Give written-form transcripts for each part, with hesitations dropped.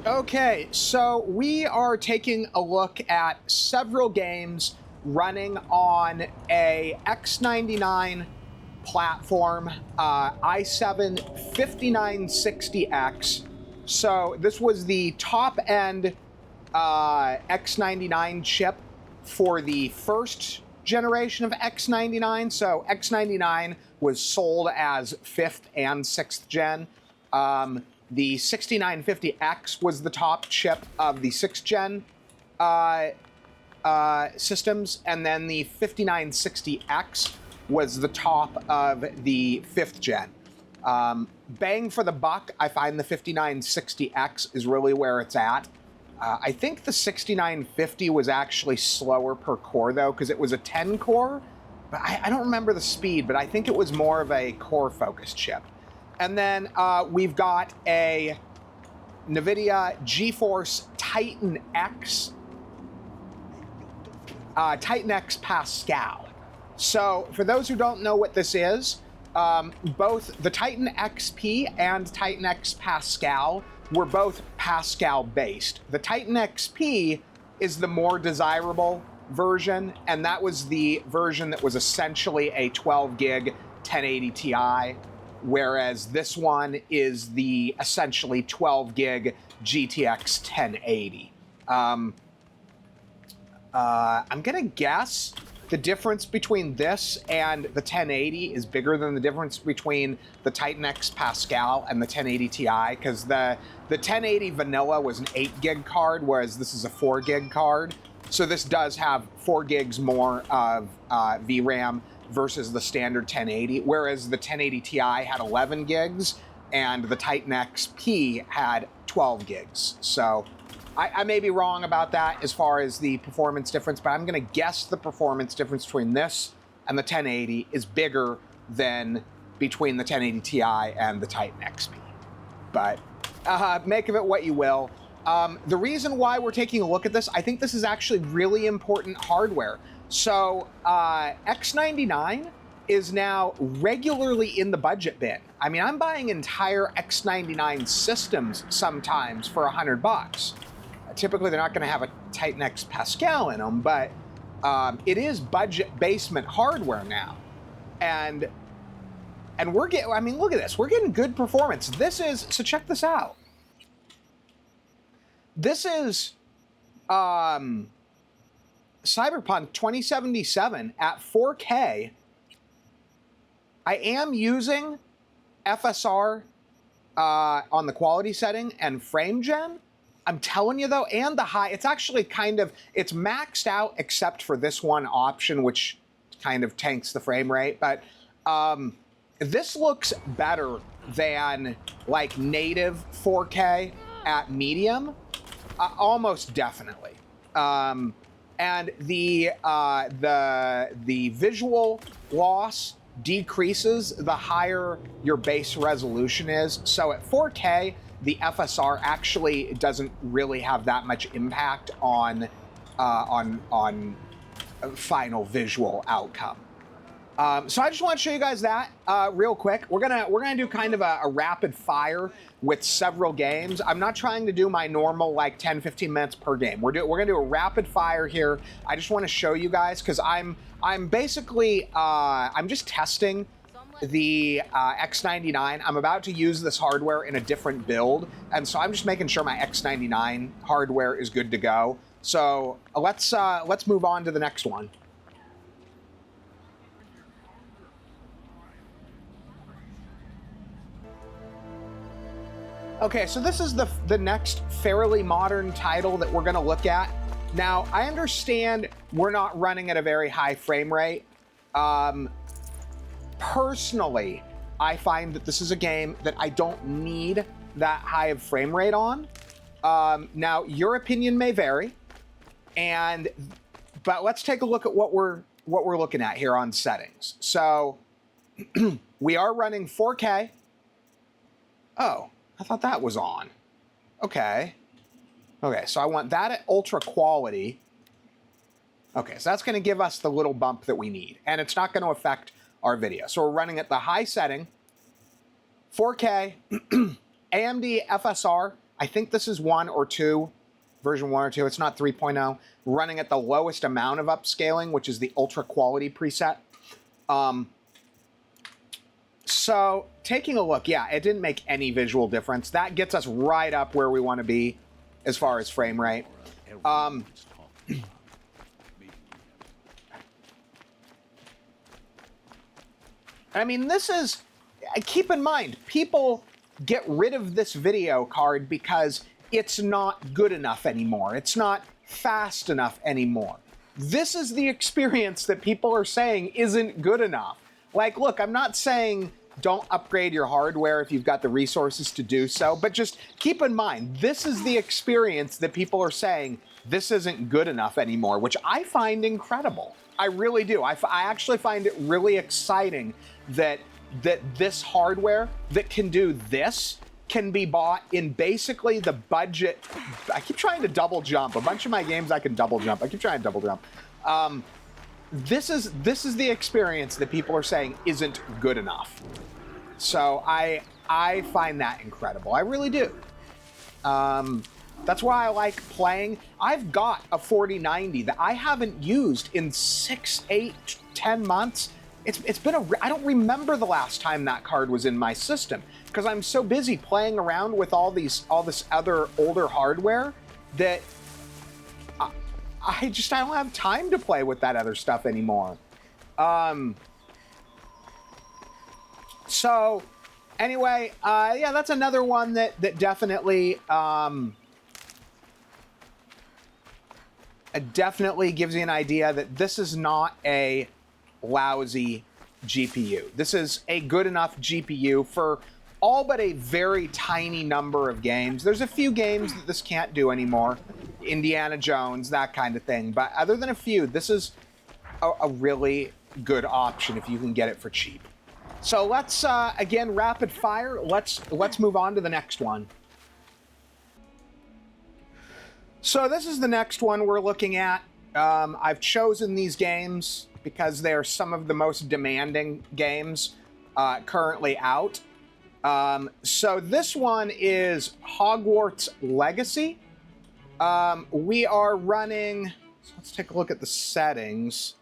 Okay, so we are taking a look at several games running on a X99 platform, i7 5960X. So this was the top end X99 chip for the first generation of X99. So X99 was sold as 5th and 6th gen. The 6950X was the top chip of the 6th gen systems, and then the 5960X was the top of the 5th gen. Bang for the buck, I find the 5960X is really where it's at. I think the 6950 was actually slower per core, though, because it was a 10 core. But I don't remember the speed, but I think it was more of a core-focused chip. And then we've got a Nvidia GeForce Titan X, Titan X Pascal. So for those who don't know what this is, both the Titan XP and Titan X Pascal were both Pascal-based. The Titan XP is the more desirable version, and that was the version that was essentially a 12 gig 1080 Ti, whereas this one is the essentially 12 gig GTX 1080. I'm gonna guess the difference between this and the 1080 is bigger than the difference between the Titan X Pascal and the 1080 Ti, because the 1080 vanilla was an 8 gig card, whereas this is a 4 gig card. So this does have 4 gigs more of VRAM versus the standard 1080, whereas the 1080 Ti had 11 gigs and the Titan XP had 12 gigs. So I may be wrong about that as far as the performance difference, but I'm gonna guess the performance difference between this and the 1080 is bigger than between the 1080 Ti and the Titan XP. But make of it what you will. The reason why we're taking a look at this, I think this is actually really important hardware. So X99 is now regularly in the budget bin. I mean, I'm buying entire X99 systems sometimes for $100. Typically, they're not going to have a Titan X Pascal in them, but it is budget basement hardware now, and we're getting. I mean, look at this. We're getting good performance. This is so. Check this out. This is Cyberpunk 2077 at 4K. I am using FSR on the quality setting and frame gen. I'm telling you though, and the high, it's actually it's maxed out except for this one option, which kind of tanks the frame rate. But this looks better than like native 4K at medium, almost definitely. And the visual loss decreases the higher your base resolution is. So at 4K, the FSR actually doesn't really have that much impact on final visual outcome. So I just want to show you guys that real quick. We're gonna do kind of a rapid fire with several games. I'm not trying to do my normal like 10-15 minutes per game. We're gonna do a rapid fire here. I just want to show you guys because I'm basically I'm just testing the X99. I'm about to use this hardware in a different build, and so I'm just making sure my X99 hardware is good to go. So let's move on to the next one. Okay, so this is the next fairly modern title that we're gonna look at. Now, I understand we're not running at a very high frame rate. Personally, I find that this is a game that I don't need that high of frame rate on. Now, your opinion may vary, but let's take a look at what we're looking at here on settings. So we are running 4K. Oh, I thought that was on. Okay. Okay, so I want that at ultra quality. Okay, so that's going to give us the little bump that we need, and it's not going to affect our video. So we're running at the high setting, 4K, AMD FSR I think this is 1 or 2, version 1 or 2. It's not 3.0. Running at the lowest amount of upscaling, which is the ultra quality preset. So taking a look, yeah, it didn't make any visual difference. That gets us right up where we want to be as far as frame rate. I mean, this is, keep in mind, people get rid of this video card because it's not good enough anymore. It's not fast enough anymore. This is the experience that people are saying isn't good enough. Like, look, I'm not saying don't upgrade your hardware if you've got the resources to do so, but just keep in mind, this is the experience that people are saying this isn't good enough anymore, which I find incredible. I really do. I actually find it really exciting that this hardware that can do this can be bought in basically the budget. I keep trying to double jump. A bunch of my games I can double jump. I keep trying to double jump. This is the experience that people are saying isn't good enough. So I find that incredible. I really do. That's why I like playing. I've got a 4090 that I haven't used in 6, 8, 10 months. It's been I don't remember the last time that card was in my system because I'm so busy playing around with all this other older hardware that I don't have time to play with that other stuff anymore. So anyway, yeah, that's another one that definitely it definitely gives you an idea that this is not a lousy GPU. This is a good enough GPU for all but a very tiny number of games. There's a few games that this can't do anymore. Indiana Jones, that kind of thing. But other than a few, this is a really good option if you can get it for cheap. So let's, again, rapid fire. Let's move on to the next one. So this is the next one we're looking at. I've chosen these games because they're some of the most demanding games currently out. So this one is Hogwarts Legacy. We are running, so let's take a look at the settings.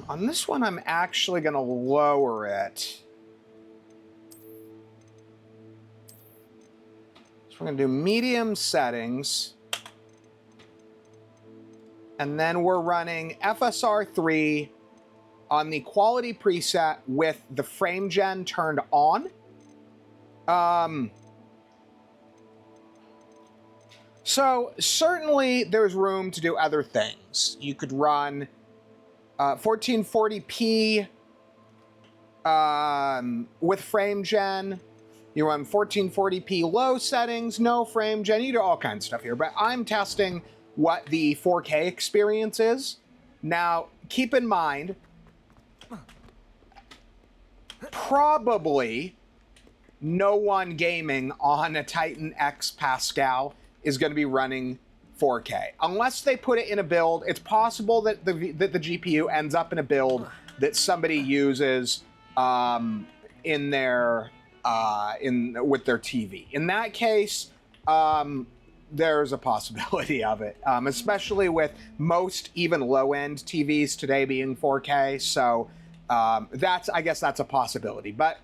On this one, I'm actually going to lower it. So we're going to do medium settings. And then we're running FSR 3 on the quality preset with the frame gen turned on. So certainly there's room to do other things. You could run 1440p with frame gen. You run 1440p low settings, no frame gen. You do all kinds of stuff here, but I'm testing what the 4K experience is. Now, keep in mind, probably no one gaming on a Titan X Pascal is going to be running 4K. Unless they put it in a build, it's possible that the GPU ends up in a build that somebody uses in their with their TV. In that case, there's a possibility of it, especially with most even low-end TVs today being 4K. So I guess that's a possibility. But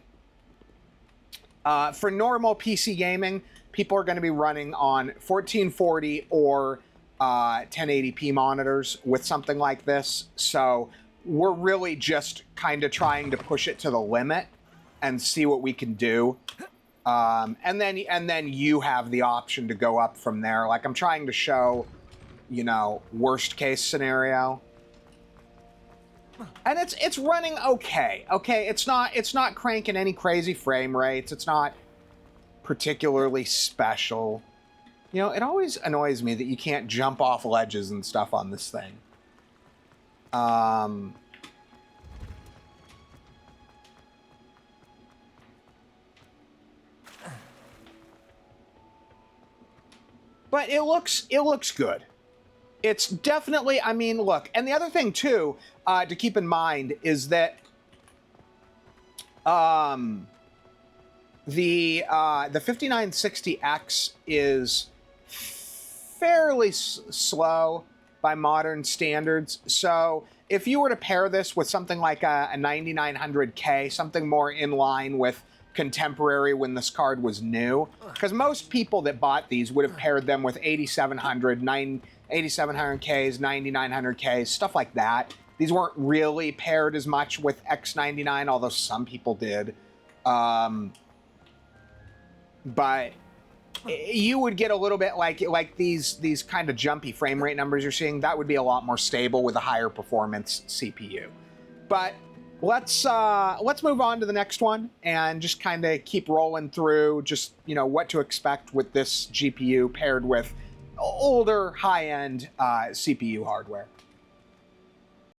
for normal PC gaming, people are going to be running on 1440 or 1080p monitors with something like this. So we're really just kind of trying to push it to the limit and see what we can do. And then you have the option to go up from there. Like I'm trying to show, you know, worst case scenario. And it's running okay. Okay, it's not cranking any crazy frame rates. It's not particularly special. You know, it always annoys me that you can't jump off ledges and stuff on this thing. But it looks good. It's definitely, I mean, look, and the other thing too to keep in mind is that The 5960X is fairly slow by modern standards. So if you were to pair this with something like a 9900K, something more in line with contemporary when this card was new, because most people that bought these would have paired them with 8700Ks, 9900Ks, stuff like that. These weren't really paired as much with X99, although some people did. But you would get a little bit like these kind of jumpy frame rate numbers you're seeing. That would be a lot more stable with a higher performance CPU. But let's move on to the next one and just kind of keep rolling through just, you know, what to expect with this GPU paired with older high-end CPU hardware.